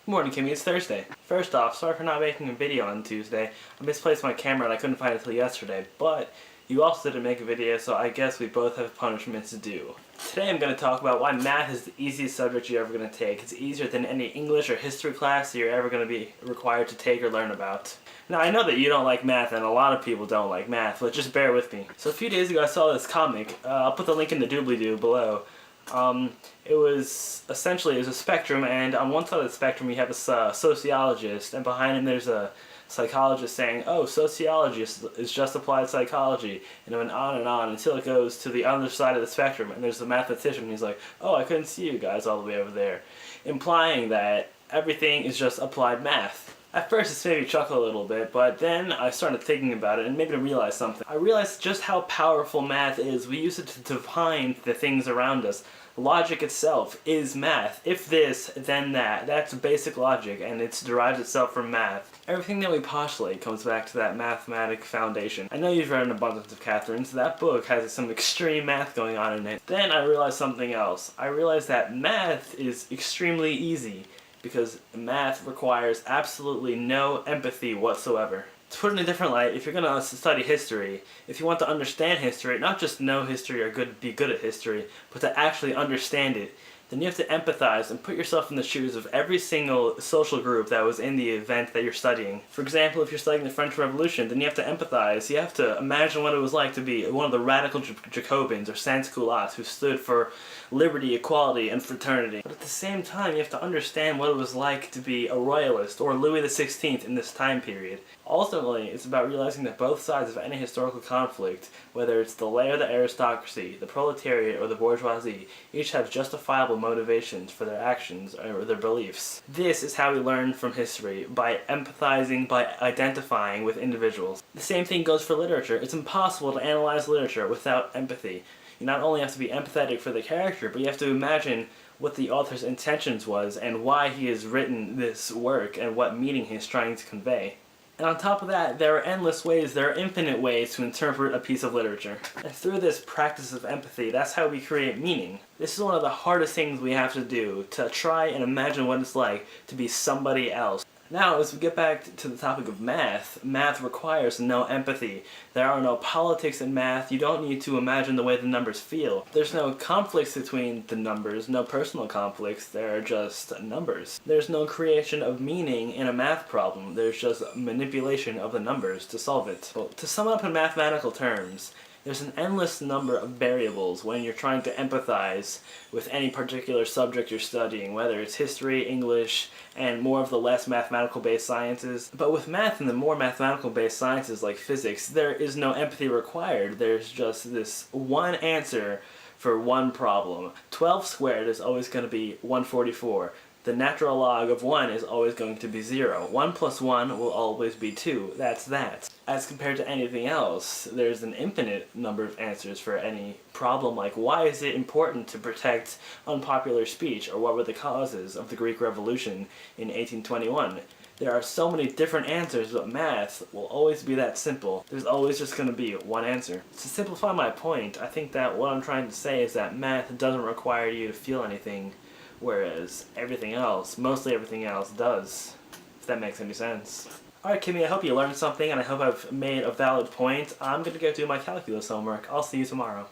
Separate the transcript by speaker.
Speaker 1: Good morning, Kimmy. It's Thursday. First off, sorry for not making a video on Tuesday. I misplaced my camera and I couldn't find it until yesterday, but you also didn't make a video, so I guess we both have punishments to do. Today I'm going to talk about why math is the easiest subject you're ever going to take. It's easier than any English or history class that you're ever going to be required to take or learn about. Now, I know that you don't like math, and a lot of people don't like math, but just bear with me. So a few days ago I saw this comic. I'll put the link in the doobly-doo below. It was a spectrum, and on one side of the spectrum you have a sociologist, and behind him there's a psychologist saying, oh, sociology is just applied psychology, and it went on until it goes to the other side of the spectrum, and there's a mathematician, and he's like, oh, I couldn't see you guys all the way over there, implying that everything is just applied math. At first this made me chuckle a little bit, but then I started thinking about it and made me realize something. I realized just how powerful math is. We use it to define the things around us. Logic itself is math. If this, then that. That's basic logic, and it derives itself from math. Everything that we postulate comes back to that mathematic foundation. I know you've read An Abundance of Catherine, so that book has some extreme math going on in it. Then I realized something else. I realized that math is extremely easy, because math requires absolutely no empathy whatsoever. To put it in a different light, if you're going to study history, if you want to understand history, not just know history or be good at history, but to actually understand it, then you have to empathize and put yourself in the shoes of every single social group that was in the event that you're studying. For example, if you're studying the French Revolution, then you have to empathize. You have to imagine what it was like to be one of the radical Jacobins or sans-culottes who stood for liberty, equality, and fraternity. But at the same time, you have to understand what it was like to be a royalist or Louis XVI in this time period. Ultimately, it's about realizing that both sides of any historical conflict, whether it's the lay or the aristocracy, the proletariat or the bourgeoisie, each have justifiable motivations for their actions or their beliefs. This is how we learn from history, by empathizing, by identifying with individuals. The same thing goes for literature. It's impossible to analyze literature without empathy. You not only have to be empathetic for the character, but you have to imagine what the author's intentions was and why he has written this work and what meaning he's trying to convey. And on top of that, there are endless ways, there are infinite ways to interpret a piece of literature. And through this practice of empathy, that's how we create meaning. This is one of the hardest things we have to do, to try and imagine what it's like to be somebody else. Now, as we get back to the topic of math, math requires no empathy. There are no politics in math. You don't need to imagine the way the numbers feel. There's no conflicts between the numbers, no personal conflicts. There are just numbers. There's no creation of meaning in a math problem. There's just manipulation of the numbers to solve it. Well, to sum it up in mathematical terms, there's an endless number of variables when you're trying to empathize with any particular subject you're studying, whether it's history, English, and more of the less mathematical-based sciences. But with math and the more mathematical-based sciences like physics, there is no empathy required. There's just this one answer for one problem. 12 squared is always going to be 144. The natural log of 1 is always going to be 0. 1 plus 1 will always be 2. That's that. As compared to anything else, there's an infinite number of answers for any problem, like why is it important to protect unpopular speech, or what were the causes of the Greek Revolution in 1821? There are so many different answers, but math will always be that simple. There's always just going to be one answer. To simplify my point, I think that what I'm trying to say is that math doesn't require you to feel anything, whereas everything else, mostly everything else, does. If that makes any sense. Alright, Kimmy, I hope you learned something, and I hope I've made a valid point. I'm going to go do my calculus homework. I'll see you tomorrow.